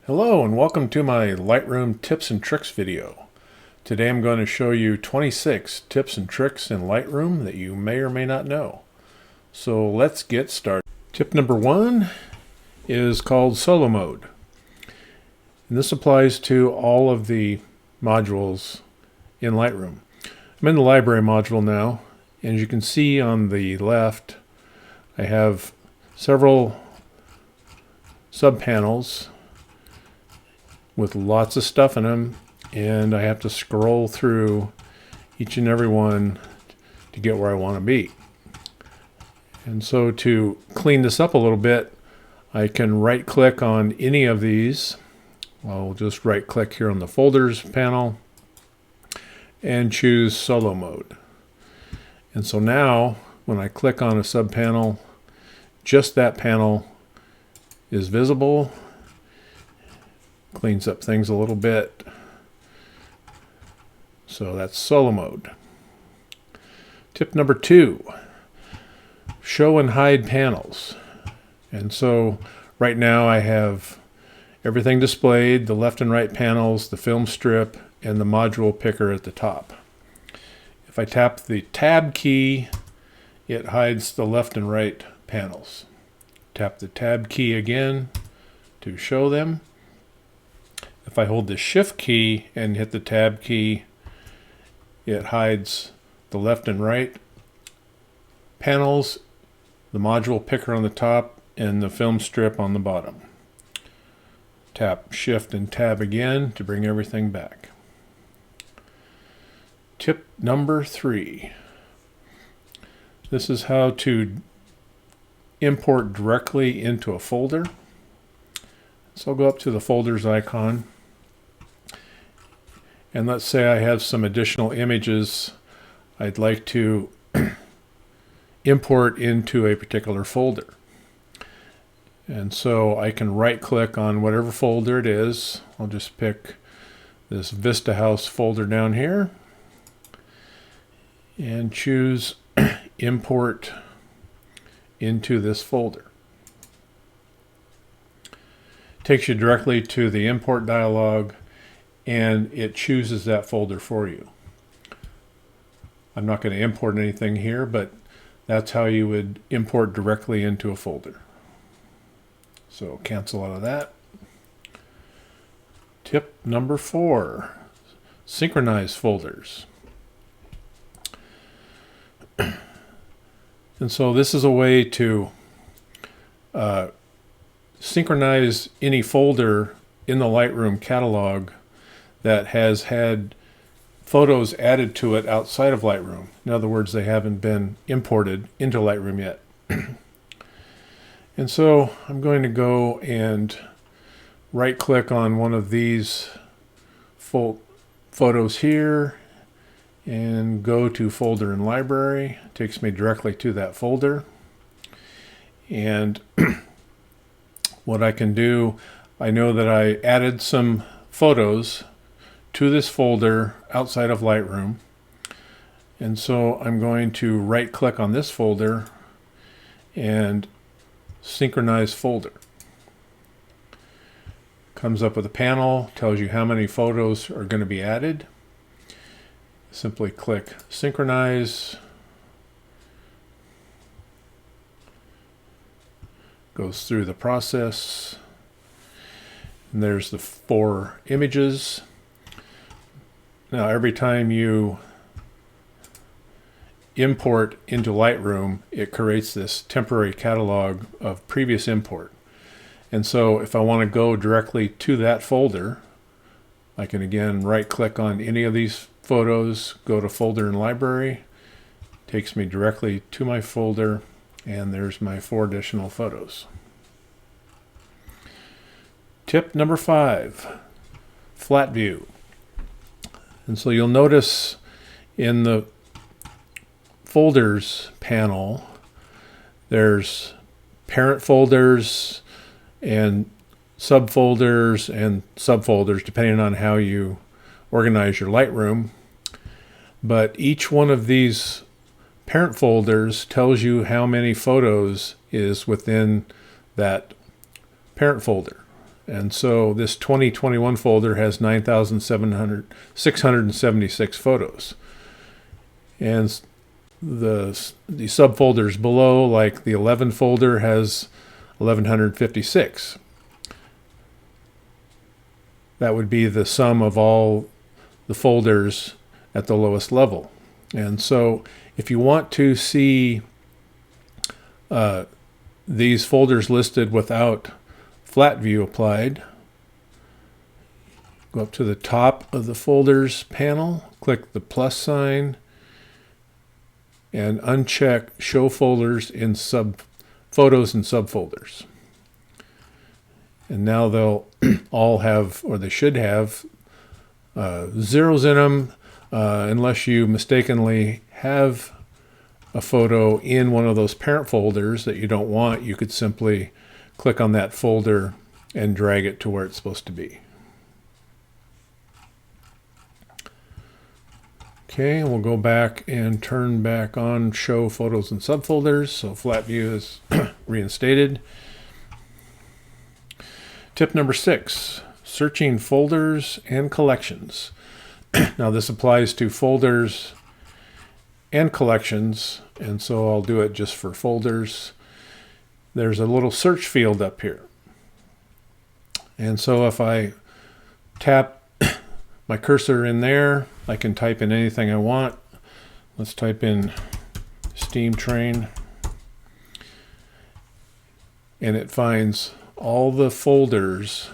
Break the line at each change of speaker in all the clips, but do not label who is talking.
Hello and welcome to my Lightroom tips and tricks video. Today I'm going to show you 26 tips and tricks in Lightroom that you may or may not know. So let's get started. Tip number one is called solo mode. And this applies to all of the modules in Lightroom. I'm in the library module now, and as you can see on the left, I have several subpanels with lots of stuff in them, and I have to scroll through each and every one to get where I want to be. And so to clean this up a little bit, I can right click on any of these. I'll just right click here on the folders panel and choose solo mode. And so now when I click on a subpanel, just that panel is visible. Cleans up things a little bit. So that's solo mode. Tip number two, show and hide panels. And so right now I have everything displayed, the left and right panels, the film strip, and the module picker at the top. If I tap the tab key, it hides the left and right panels. Tap the tab key again to show them. If I hold the shift key and hit the tab key, it hides the left and right panels, the module picker on the top, and the film strip on the bottom. Tap shift and tab again to bring everything back. Tip number three. This is how to import directly into a folder. So I'll go up to the folders icon. And let's say I have some additional images I'd like to import into a particular folder. And so I can right click on whatever folder it is. I'll just pick this Vista House folder down here and choose import into this folder. Takes you directly to the import dialog, and it chooses that folder for you. I'm not going to import anything here, but that's how you would import directly into a folder. So cancel out of that. Tip number four, synchronize folders. And so this is a way to synchronize any folder in the Lightroom catalog that has had photos added to it outside of Lightroom. In other words, they haven't been imported into Lightroom yet. And so I'm going to go and right click on one of these photos here and go to folder and library. It takes me directly to that folder. And what I can do, I know that I added some photos to this folder outside of Lightroom. And so I'm going to right click on this folder and synchronize folder. Comes up with a panel, tells you how many photos are going to be added. Simply click synchronize. Goes through the process. And there's the 4 images. Now every time you import into Lightroom, it creates this temporary catalog of previous import. And so if I want to go directly to that folder, I can again right click on any of these photos, go to folder and library, takes me directly to my folder, and there's my 4 additional photos. Tip number 5, flat view. And so you'll notice in the folders panel, there's parent folders and subfolders and subfolders, depending on how you organize your Lightroom. But each one of these parent folders tells you how many photos is within that parent folder. And so this 2021 folder has 9,676 photos. And the subfolders below, like the 11 folder, has 1,156. That would be the sum of all the folders at the lowest level. And so if you want to see these folders listed without flat view applied, go up to the top of the folders panel, click the plus sign, and uncheck show folders in photos and subfolders. And now they'll all have, or they should have, zeros in them, unless you mistakenly have a photo in one of those parent folders that you don't want. You could simply click on that folder and drag it to where it's supposed to be. Okay, we'll go back and turn back on show photos and subfolders, so flat view is reinstated. Tip number 6, searching folders and collections. Now this applies to folders and collections, and so I'll do it just for folders. There's a little search field up here. And so if I tap my cursor in there, I can type in anything I want. Let's type in steam train. And it finds all the folders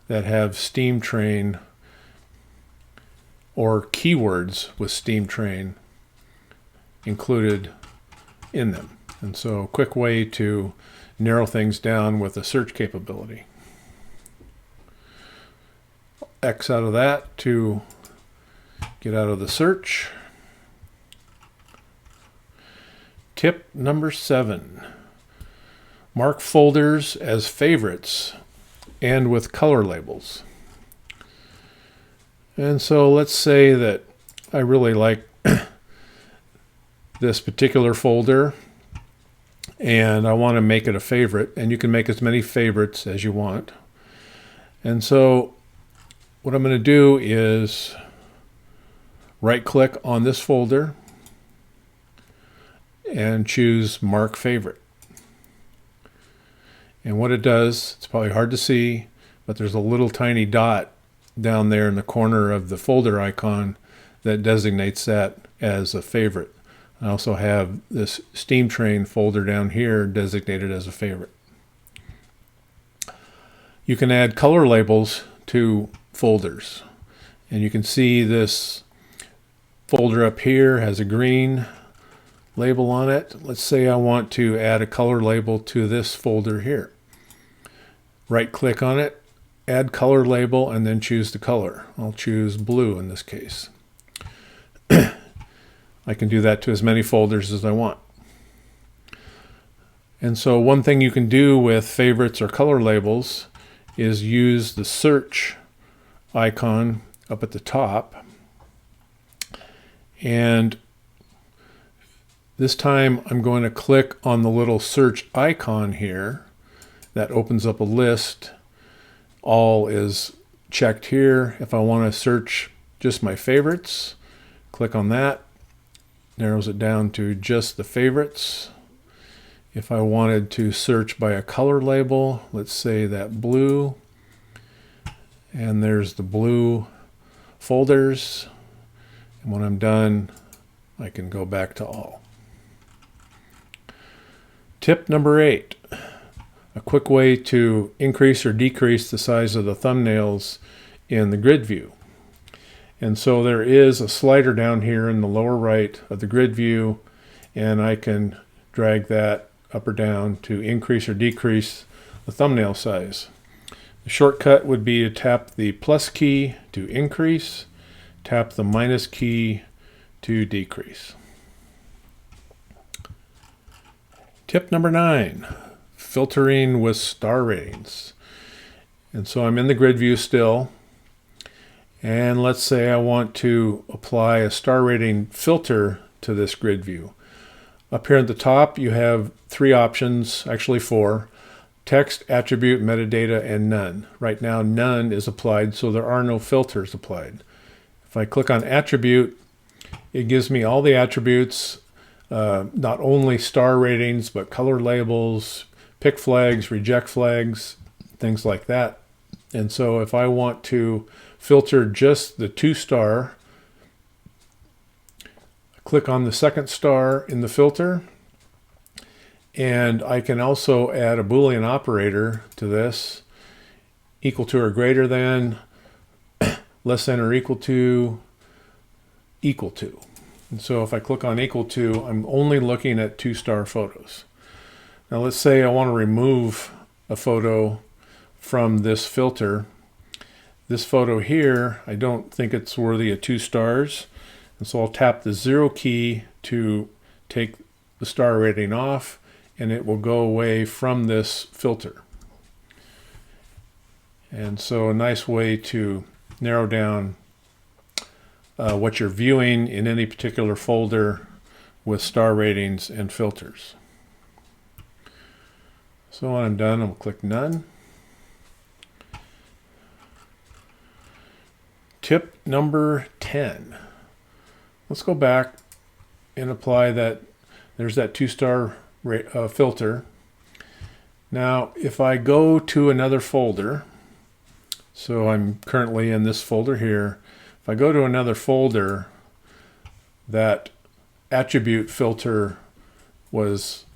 that have steam train or keywords with steam train included in them. And so a quick way to narrow things down with a search capability. X out of that to get out of the search. Tip number 7, mark folders as favorites and with color labels. And so let's say that I really like this particular folder and I want to make it a favorite, and you can make as many favorites as you want. And so what I'm going to do is right click on this folder and choose Mark Favorite. And what it does, it's probably hard to see, but there's a little tiny dot down there in the corner of the folder icon that designates that as a favorite. I also have this Steam Train folder down here designated as a favorite. You can add color labels to folders, and you can see this folder up here has a green label on it. Let's say I want to add a color label to this folder here. Right click on it, add color label, and then choose the color. I'll choose blue in this case. I can do that to as many folders as I want. And so one thing you can do with favorites or color labels is use the search icon up at the top. And this time I'm going to click on the little search icon here. That opens up a list. All is checked here. If I want to search just my favorites, click on that. Narrows it down to just the favorites. If I wanted to search by a color label, let's say that blue, and there's the blue folders. And when I'm done, I can go back to all. Tip number 8, a quick way to increase or decrease the size of the thumbnails in the grid view. And so there is a slider down here in the lower right of the grid view, and I can drag that up or down to increase or decrease the thumbnail size. The shortcut would be to tap the plus key to increase, tap the minus key to decrease. Tip number 9, filtering with star ratings. And so I'm in the grid view still. And let's say I want to apply a star rating filter to this grid view. Up here at the top, you have 3 options, actually 4. text, attribute, metadata, and none. Right now, none is applied, so there are no filters applied. If I click on attribute, it gives me all the attributes, not only star ratings, but color labels, pick flags, reject flags, things like that. And so if I want to filter just the 2-star, click on the second star in the filter, and I can also add a Boolean operator to this, equal to or greater than, less than or equal to, equal to. And so if I click on equal to, I'm only looking at 2-star photos. Now let's say I want to remove a photo from this filter. This photo here, I don't think it's worthy of 2 stars. And so I'll tap the 0 key to take the star rating off, and it will go away from this filter. And so a nice way to narrow down what you're viewing in any particular folder with star ratings and filters. So when I'm done, I'll click None. Tip number 10. Let's go back and apply that. There's that 2-star filter. Now, if I go to another folder, so I'm currently in this folder here. If I go to another folder, that attribute filter was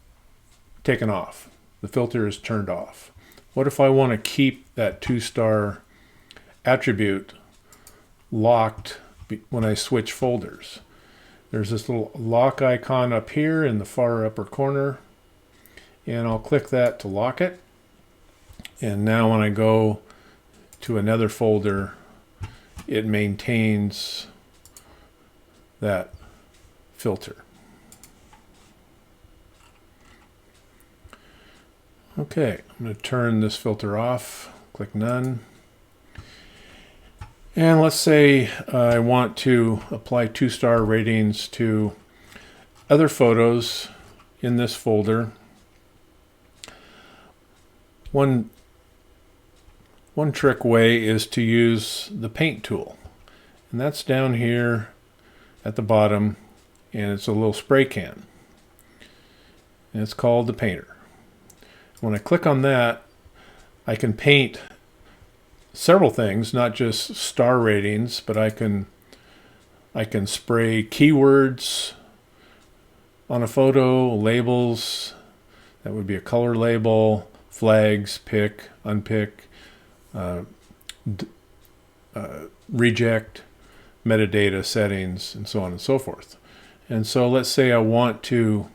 taken off. The filter is turned off. What if I want to keep that 2-star attribute locked when I switch folders? There's this little lock icon up here in the far upper corner, and I'll click that to lock it. And now when I go to another folder, it maintains that filter. Okay, I'm going to turn this filter off, click None. And let's say I want to apply 2-star ratings to other photos in this folder. One trick way is to use the paint tool. And that's down here at the bottom, and it's a little spray can. And it's called the painter. When I click on that, I can paint several things, not just star ratings, but I can spray keywords on a photo, labels, that would be a color label, flags, pick, unpick, reject, metadata, settings, and so on and so forth. And so let's say I want to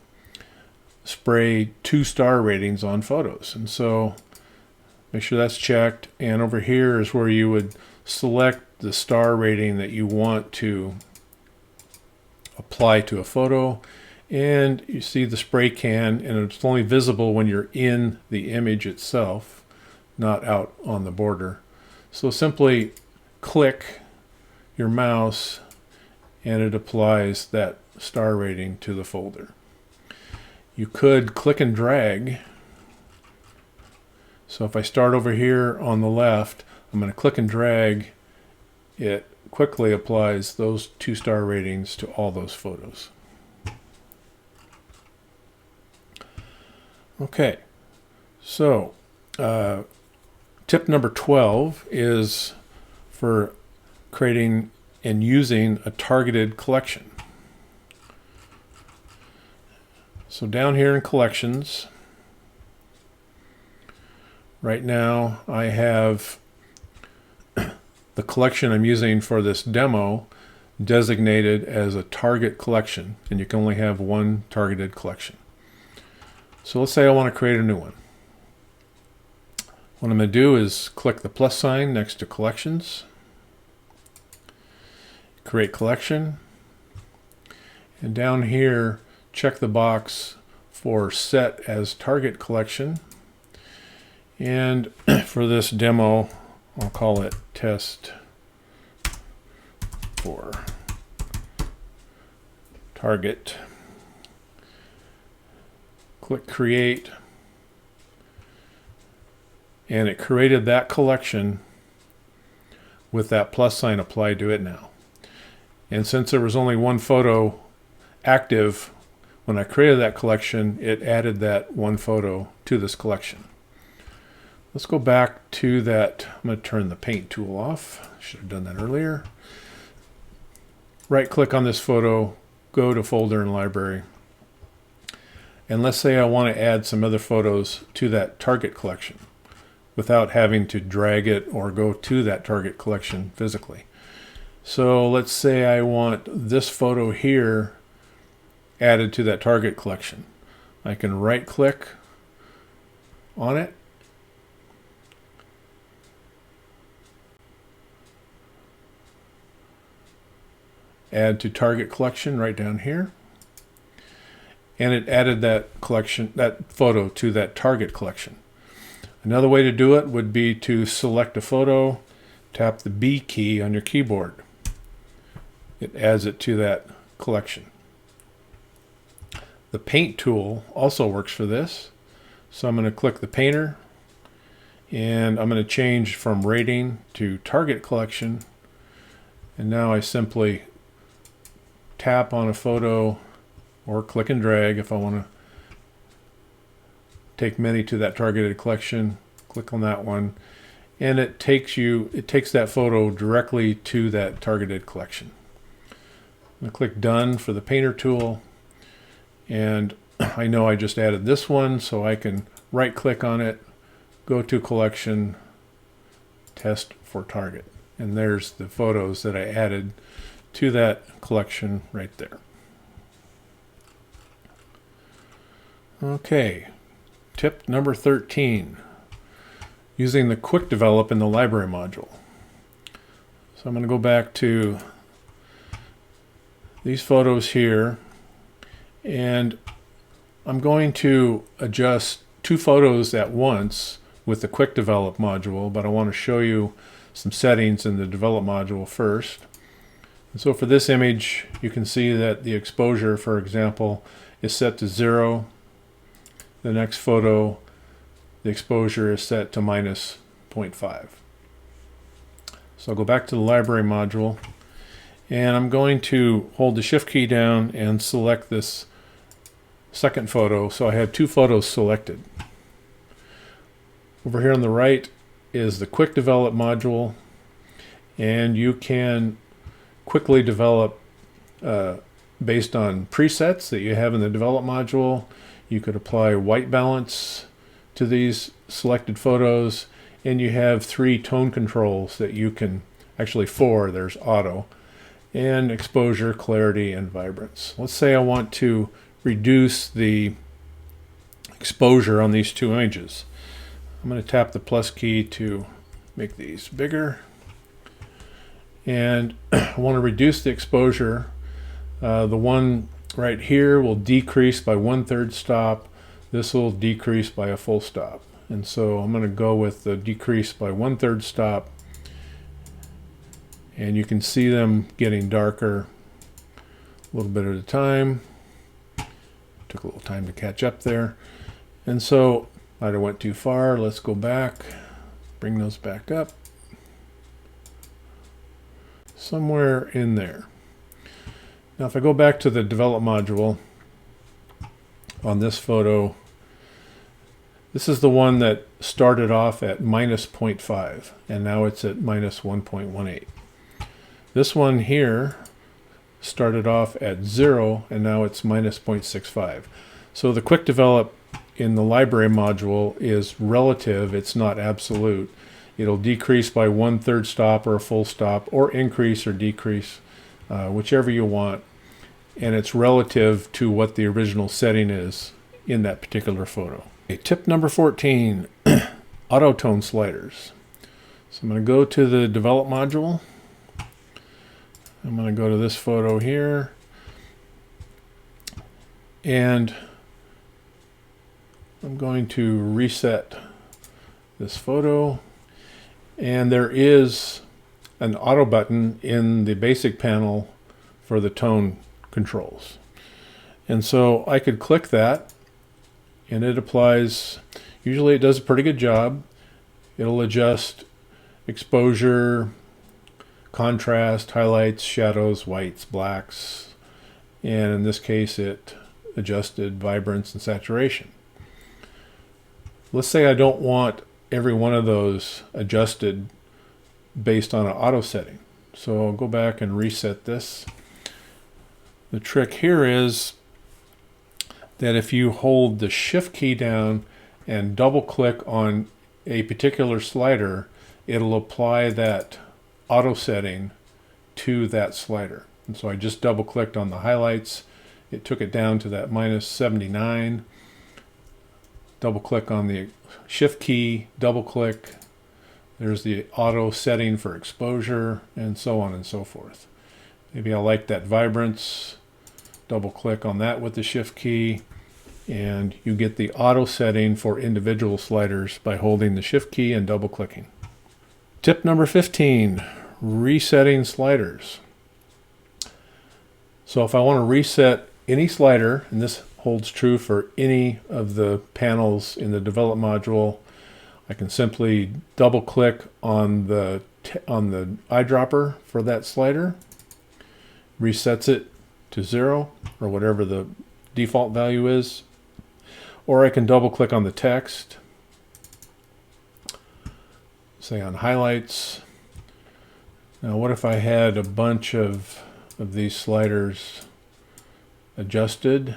spray 2-star ratings on photos. And so make sure that's checked. And over here is where you would select the star rating that you want to apply to a photo. And you see the spray can, and it's only visible when you're in the image itself, not out on the border. So simply click your mouse and it applies that star rating to the folder. You could click and drag. So if I start over here on the left, I'm going to click and drag. It quickly applies those 2-star ratings to all those photos. Okay, so tip number 12 is for creating and using a targeted collection. So down here in collections, right now I have the collection I'm using for this demo designated as a target collection, and you can only have one targeted collection. So let's say I want to create a new one. What I'm going to do is click the plus sign next to collections, create collection, and down here check the box for set as target collection. And for this demo, I'll call it test for target. Click create. and it created that collection with that plus sign applied to it now. And since there was only one photo active when I created that collection, it added that one photo to this collection. Let's go back to that. I'm going to turn the paint tool off. Should have done that earlier. Right click on this photo, go to folder and library. And let's say I want to add some other photos to that target collection without having to drag it or go to that target collection physically. So let's say I want this photo here added to that target collection. I can right click on it, add to target collection right down here, and it added that collection, that photo, to that target collection. Another way to do it would be to select a photo, tap the B key on your keyboard. It adds it to that collection. The paint tool also works for this. So I'm going to click the painter, and I'm going to change from rating to target collection. And now I simply tap on a photo or click and drag if I want to take many to that targeted collection. Click on that one, and it takes that photo directly to that targeted collection. I'm going to click done for the painter tool, and I know I just added this one, so I can right click on it, go to collection, test for target, and there's the photos that I added to that collection right there. Okay, tip number 13, using the quick develop in the library module. So I'm going to go back to these photos here, and I'm going to adjust two photos at once with the quick develop module, but I want to show you some settings in the develop module first. And so for this image, you can see that the exposure, for example, is set to 0. The next photo, the exposure is set to minus 0.5. So I'll go back to the library module, and I'm going to hold the shift key down and select this second photo. So I have two photos selected. Over here on the right is the quick develop module, and you can quickly develop based on presets that you have in the develop module. You could apply white balance to these selected photos, and you have 3 tone controls that you can, actually 4, there's auto, and exposure, clarity, and vibrance. Let's say I want to reduce the exposure on these two images. I'm going to tap the plus key to make these bigger, and I want to reduce the exposure. The one right here will decrease by 1/3 stop. This will decrease by a full stop. And so I'm going to go with the decrease by 1/3 stop. And you can see them getting darker a little bit at a time. Took a little time to catch up there. And so I went too far. Let's go back, bring those back up. Somewhere in there. Now if I go back to the develop module on this photo, this is the one that started off at minus 0.5 and now it's at minus 1.18. This one here started off at 0 and now it's minus 0.65. So the quick develop in the library module is relative, it's not absolute. It'll decrease by 1/3 stop or a full stop, or increase or decrease, whichever you want, and it's relative to what the original setting is in that particular photo. Okay, tip number 14, auto tone sliders. So I'm going to go to the develop module. I'm going to go to this photo here, and I'm going to reset this photo. And there is an auto button in the basic panel for the tone controls. And so I could click that, and it applies. Usually it does a pretty good job. It'll adjust exposure, contrast, highlights, shadows, whites, blacks, and in this case it adjusted vibrance and saturation. Let's say I don't want every one of those adjusted based on an auto setting. So I'll go back and reset this. The trick here is that if you hold the Shift key down and double click on a particular slider, it'll apply that auto setting to that slider. And so I just double clicked on the highlights. It took it down to that -79. Double click on the Shift key, double click. There's the auto setting for exposure, and so on and so forth. Maybe I like that vibrance. Double click on that with the Shift key, and you get the auto setting for individual sliders by holding the Shift key and double clicking. Tip number 15, resetting sliders. So if I want to reset any slider, and this holds true for any of the panels in the develop module, I can simply double click on the eyedropper for that slider, resets it to 0 or whatever the default value is, or I can double click on the text, say on highlights. Now what if I had a bunch of these sliders adjusted?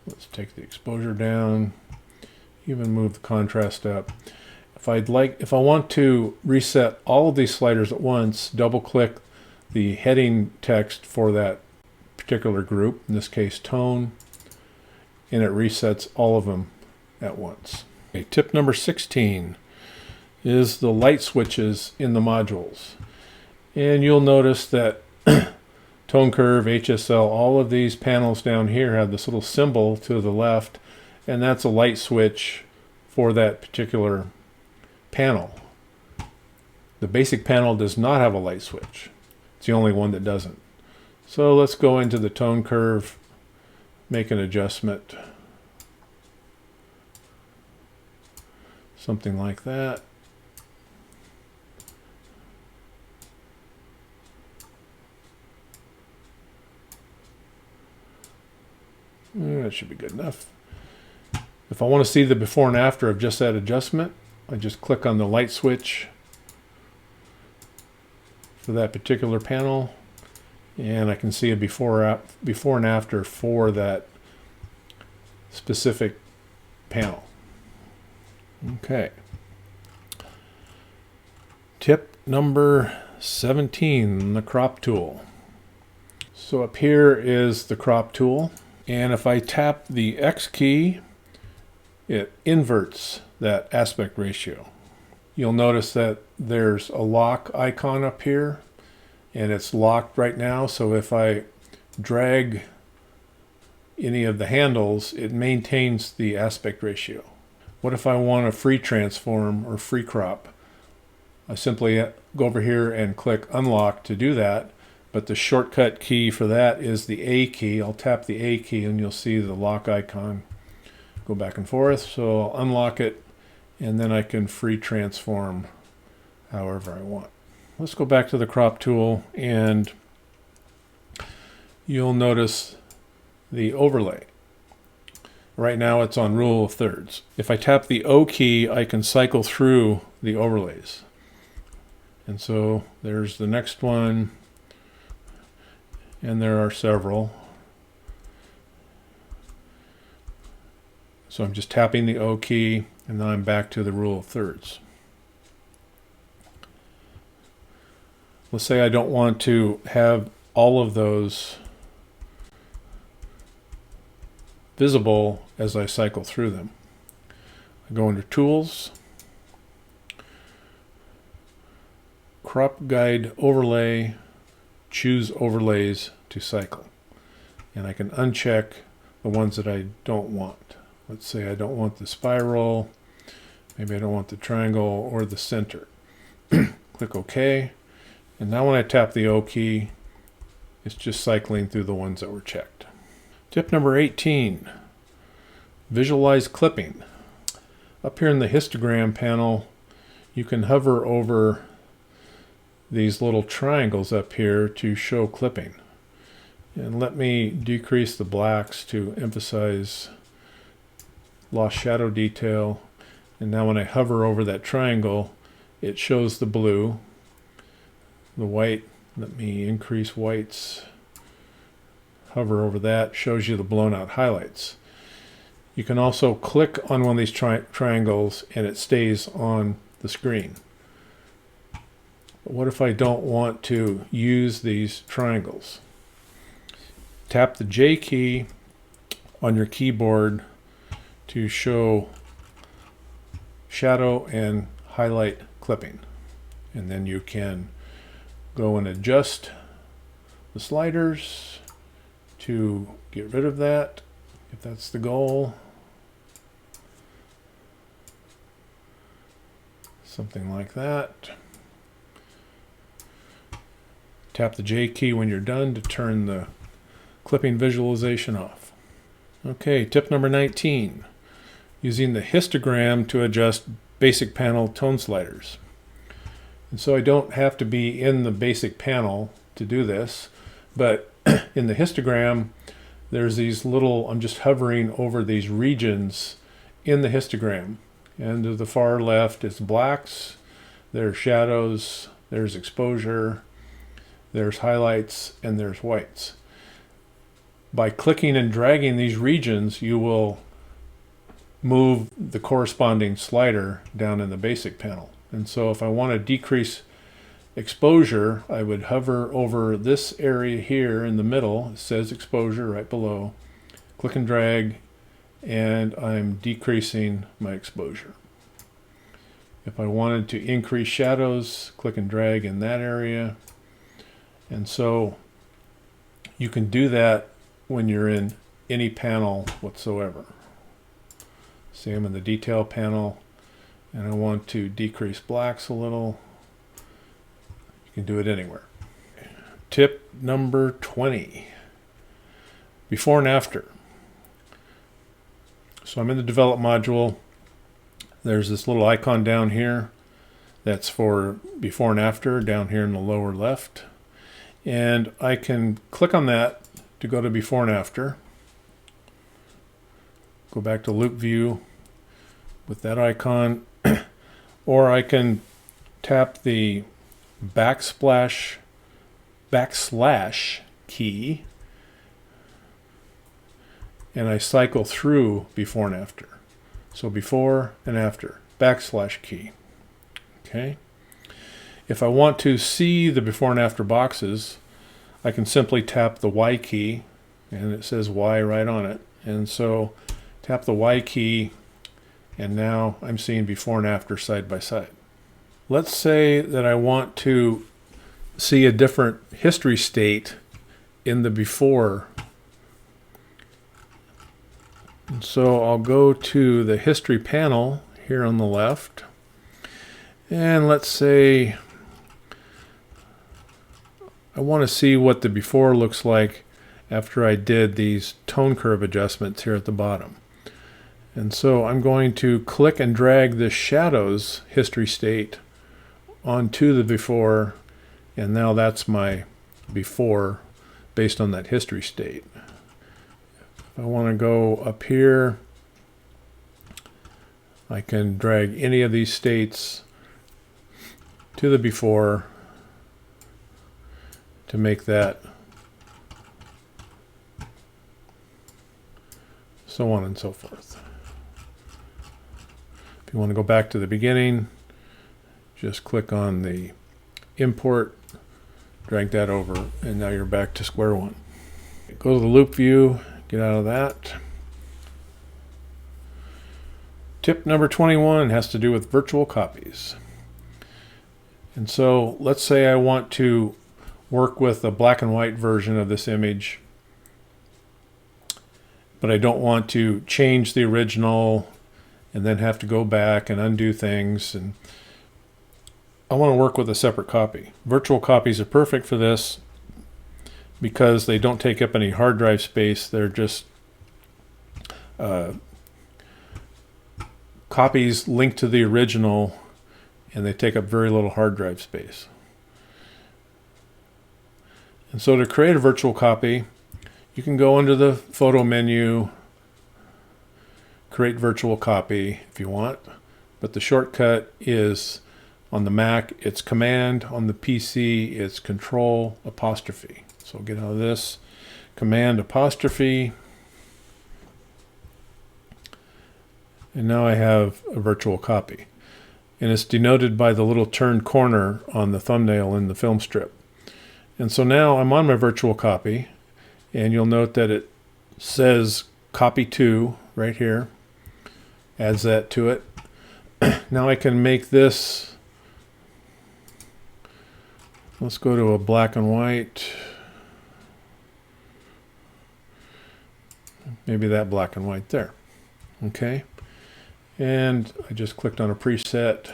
Let's take the exposure down, even move the contrast up. If I want to reset all of these sliders at once, double click the heading text for that particular group, in this case tone, and it resets all of them at once. Okay, tip number 16 is the light switches in the modules. And you'll notice that tone curve, HSL, all of these panels down here have this little symbol to the left, and that's a light switch for that particular panel. The basic panel does not have a light switch. It's the only one that doesn't. So let's go into the tone curve, make an adjustment, something like that. That should be good enough. If I want to see the before and after of just that adjustment, I just click on the light switch for that particular panel, and I can see a before and after for that specific panel. Okay. Tip number 17, the crop tool. So up here is the crop tool. And if I tap the X key, it inverts that aspect ratio. You'll notice that there's a lock icon up here, and it's locked right now. So if I drag any of the handles, it maintains the aspect ratio. What if I want a free transform or free crop? I simply go over here and click unlock to do that. But the shortcut key for that is the A key. I'll tap the A key and you'll see the lock icon go back and forth. So I'll unlock it, and then I can free transform however I want. Let's go back to the crop tool, and you'll notice the overlay. Right now it's on rule of thirds. If I tap the O key, I can cycle through the overlays. And so there's the next one. And there are several. So I'm just tapping the O key, and then I'm back to the rule of thirds. Let's say I don't want to have all of those visible as I cycle through them. I go under Tools, Crop Guide Overlay, choose overlays to cycle, and I can uncheck the ones that I don't want. Let's say I don't want the spiral, maybe I don't want the triangle or the center. Click OK, and now when I tap the O key, it's just cycling through the ones that were checked. Tip number 18, visualize clipping. Up here in the histogram panel, you can hover over these little triangles up here to show clipping. And let me decrease the blacks to emphasize lost shadow detail. And now when I hover over that triangle, it shows the blue. The white, let me increase whites. Hover over that, shows you the blown out highlights. You can also click on one of these triangles and it stays on the screen. But what if I don't want to use these triangles? Tap the J key on your keyboard to show shadow and highlight clipping. And then you can go and adjust the sliders to get rid of that, if that's the goal. Something like that. Tap the J key when you're done to turn the clipping visualization off. Okay, tip number 19. Using the histogram to adjust basic panel tone sliders. And so I don't have to be in the basic panel to do this, but in the histogram, there's these little, I'm just hovering over these regions in the histogram. And to the far left is blacks, there's shadows, there's exposure, there's highlights, and there's whites. By clicking and dragging these regions, you will move the corresponding slider down in the basic panel. And so if I want to decrease exposure, I would hover over this area here in the middle. It says exposure right below. Click and drag, and I'm decreasing my exposure. If I wanted to increase shadows, click and drag in that area. And so you can do that when you're in any panel whatsoever. See, I'm in the detail panel and I want to decrease blacks a little. You can do it anywhere. Tip number 20. Before and after. So I'm in the develop module. There's this little icon down here that's for before and after down here in the lower left. And I can click on that to go to before and after. Go back to loop view with that icon. Or I can tap the backslash key and I cycle through before and after. So before and after, backslash key. Okay. If I want to see the before and after boxes, I can simply tap the Y key and it says Y right on it. And so tap the Y key and now I'm seeing before and after side by side. Let's say that I want to see a different history state in the before. And so I'll go to the history panel here on the left. And let's say I want to see what the before looks like after I did these tone curve adjustments here at the bottom. And so I'm going to click and drag the shadows history state onto the before, and now that's my before based on that history state. If I want to go up here, I can drag any of these states to the before to make that, so on and so forth. If you want to go back to the beginning, just click on the import, drag that over, and now you're back to square one. Go to the loop view, get out of that. Tip number 21 has to do with virtual copies. And so let's say I want to work with a black and white version of this image, but I don't want to change the original and then have to go back and undo things, and I want to work with a separate copy. Virtual copies are perfect for this because they don't take up any hard drive space. They're just copies linked to the original, and they take up very little hard drive space. And so to create a virtual copy, you can go under the photo menu, create virtual copy if you want, but the shortcut is on the Mac, it's Command, on the PC, it's Control apostrophe. So get out of this, Command apostrophe, and now I have a virtual copy. And it's denoted by the little turned corner on the thumbnail in the film strip. And so now I'm on my virtual copy, and you'll note that it says copy to right here, adds that to it. Now I can make this, let's go to a black and white, maybe that black and white there. Okay, and I just clicked on a preset.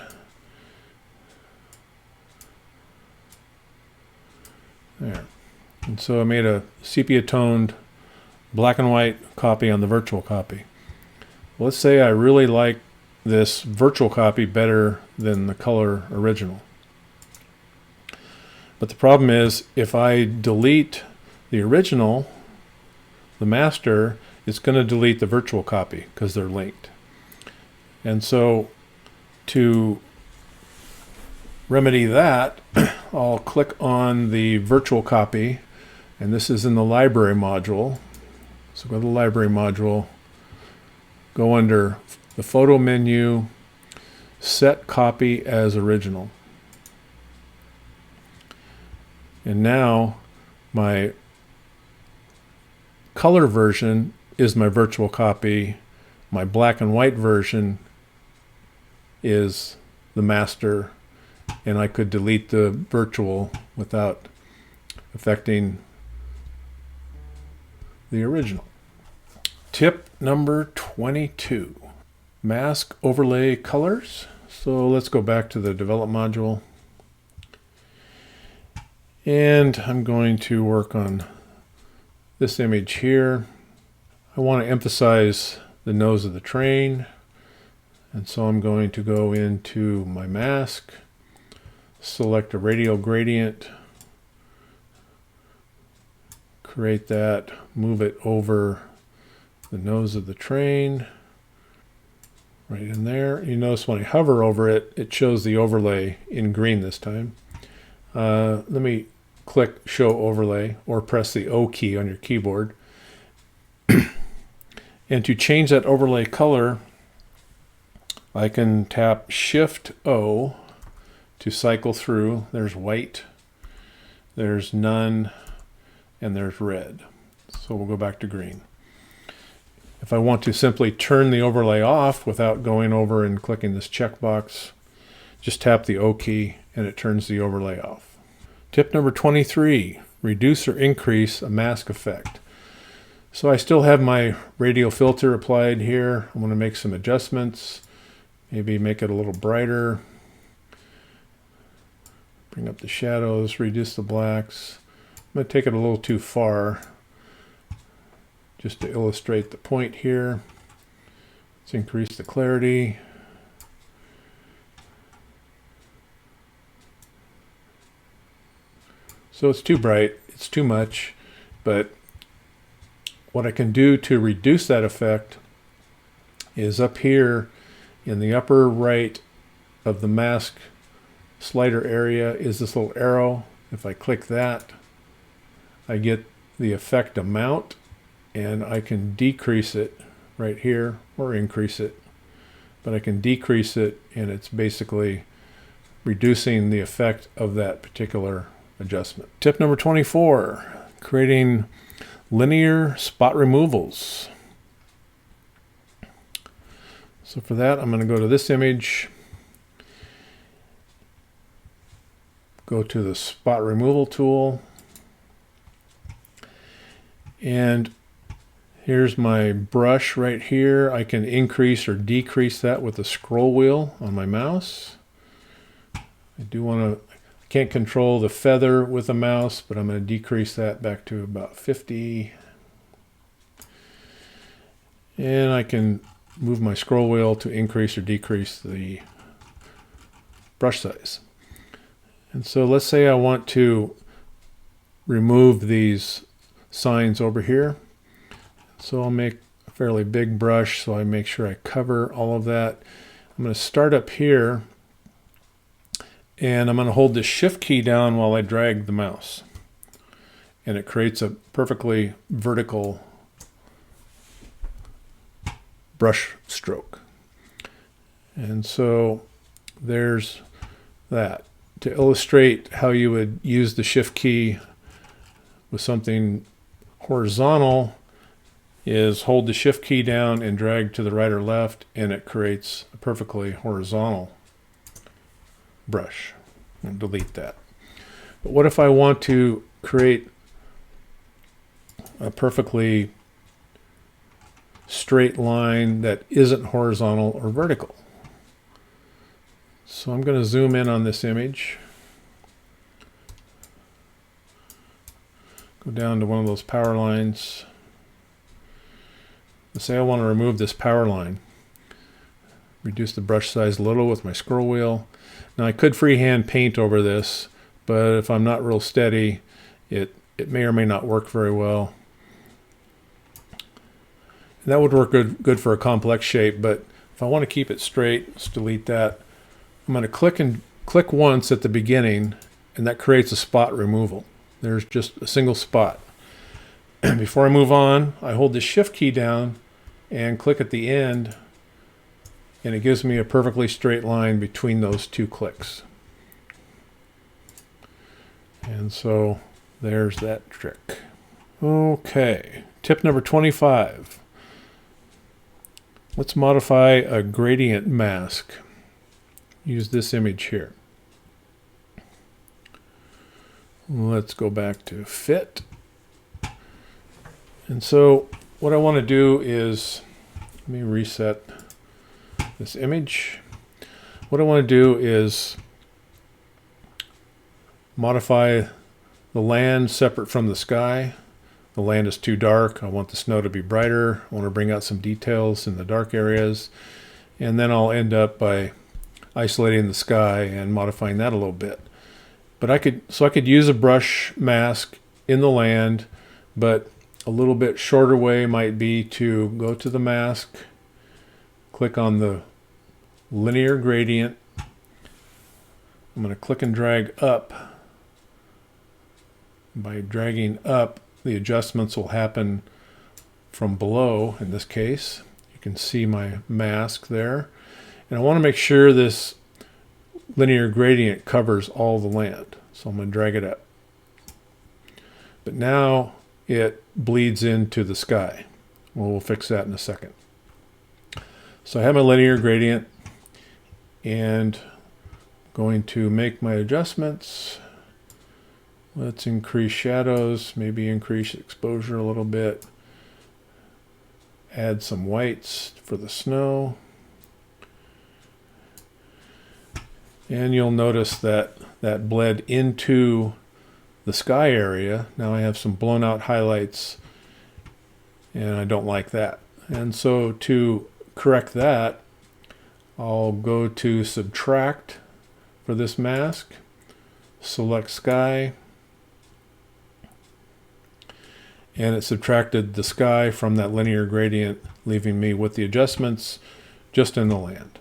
There. And so I made a sepia toned black and white copy on the virtual copy. Let's say I really like this virtual copy better than the color original. But the problem is, if I delete the original, the master, it's going to delete the virtual copy because they're linked. And so to remedy that, I'll click on the virtual copy, and this is in the library module. So go to the library module, go under the photo menu, set copy as original. And now my color version is my virtual copy. My black and white version is the master, and I could delete the virtual without affecting the original. Tip number 22, mask overlay colors. So let's go back to the develop module, and I'm going to work on this image here. I want to emphasize the nose of the train, and so I'm going to go into my mask, select a radial gradient, create that, move it over the nose of the train, right in there. You notice when I hover over it, it shows the overlay in green this time. Let me click Show Overlay, or press the O key on your keyboard. And to change that overlay color, I can tap Shift O to cycle through. There's white, there's none, and there's red. So we'll go back to green. If I want to simply turn the overlay off without going over and clicking this checkbox, just tap the O key and it turns the overlay off. Tip number 23, reduce or increase a mask effect. So I still have my radial filter applied here. I'm going to make some adjustments, maybe make it a little brighter, bring up the shadows, reduce the blacks. I'm going to take it a little too far just to illustrate the point here. Let's increase the clarity. So it's too bright, it's too much, but what I can do to reduce that effect is up here in the upper right of the mask slider area is this little arrow. If I click that, I get the effect amount, and I can decrease it right here or increase it, but I can decrease it, and it's basically reducing the effect of that particular adjustment. Tip number 24, creating linear spot removals. So for that, I'm going to go to this image, go to the spot removal tool, and here's my brush right here. I can increase or decrease that with the scroll wheel on my mouse. I can't control the feather with a mouse, but I'm going to decrease that back to about 50. And I can move my scroll wheel to increase or decrease the brush size. And so let's say I want to remove these signs over here. So I'll make a fairly big brush so I make sure I cover all of that. I'm going to start up here and I'm going to hold the shift key down while I drag the mouse. And it creates a perfectly vertical brush stroke. And so there's that. To illustrate how you would use the shift key with something horizontal is hold the shift key down and drag to the right or left, and it creates a perfectly horizontal brush. I'll delete that. But what if I want to create a perfectly straight line that isn't horizontal or vertical? So I'm going to zoom in on this image. Go down to one of those power lines. Let's say I want to remove this power line. Reduce the brush size a little with my scroll wheel. Now I could freehand paint over this, but if I'm not real steady, it may or may not work very well. And that would work good for a complex shape, but if I want to keep it straight, let's delete that. I'm going to click once at the beginning, and that creates a spot removal. There's just a single spot. Before I move on, I hold the shift key down and click at the end, and it gives me a perfectly straight line between those two clicks. And so there's that trick. Okay, tip number 25. Let's modify a gradient mask. Use this image here. Let's go back to fit. And so what I want to do is, let me reset this image. What I want to do is modify the land separate from the sky. The land is too dark. I want the snow to be brighter. I want to bring out some details in the dark areas. And then I'll end up by isolating the sky and modifying that a little bit. But I could use a brush mask in the land, but a little bit shorter way might be to go to the mask, click on the linear gradient. I'm going to click and drag up. By dragging up, the adjustments will happen from below in this case. You can see my mask there. And I want to make sure this linear gradient covers all the land. So I'm going to drag it up. But now it bleeds into the sky. Well, we'll fix that in a second. So I have my linear gradient and I'm going to make my adjustments. Let's increase shadows, maybe increase exposure a little bit. Add some whites for the snow. And you'll notice that that bled into the sky area. Now I have some blown out highlights and I don't like that. And so to correct that, I'll go to subtract for this mask, select sky, and it subtracted the sky from that linear gradient, leaving me with the adjustments just in the land.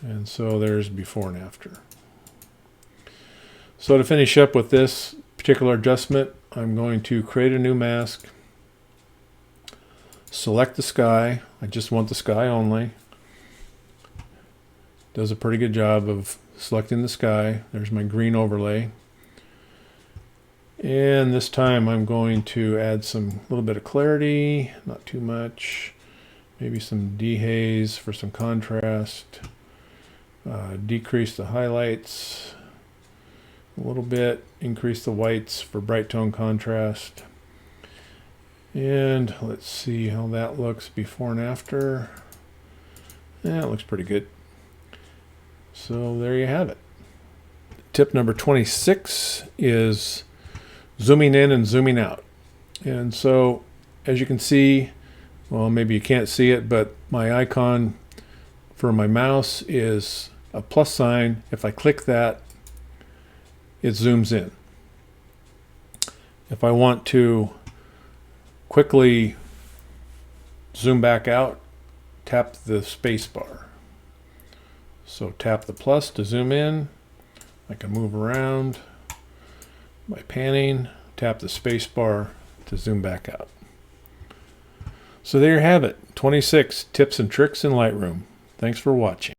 And so there's before and after. So to finish up with this particular adjustment, I'm going to create a new mask, select the sky. I just want the sky only. Does a pretty good job of selecting the sky. There's my green overlay. And this time I'm going to add some little bit of clarity, not too much, maybe some dehaze for some contrast. Decrease the highlights a little bit, increase the whites for bright tone contrast. And let's see how that looks before and after. Yeah, it looks pretty good. So there you have it. Tip number 26 is zooming in and zooming out. And so as you can see, well, maybe you can't see it, but my icon for my mouse is a plus sign. If I click that, it zooms in. If I want to quickly zoom back out, tap the space bar. So tap the plus to zoom in. I can move around by panning, tap the space bar to zoom back out. So there you have it, 26 tips and tricks in Lightroom. Thanks for watching.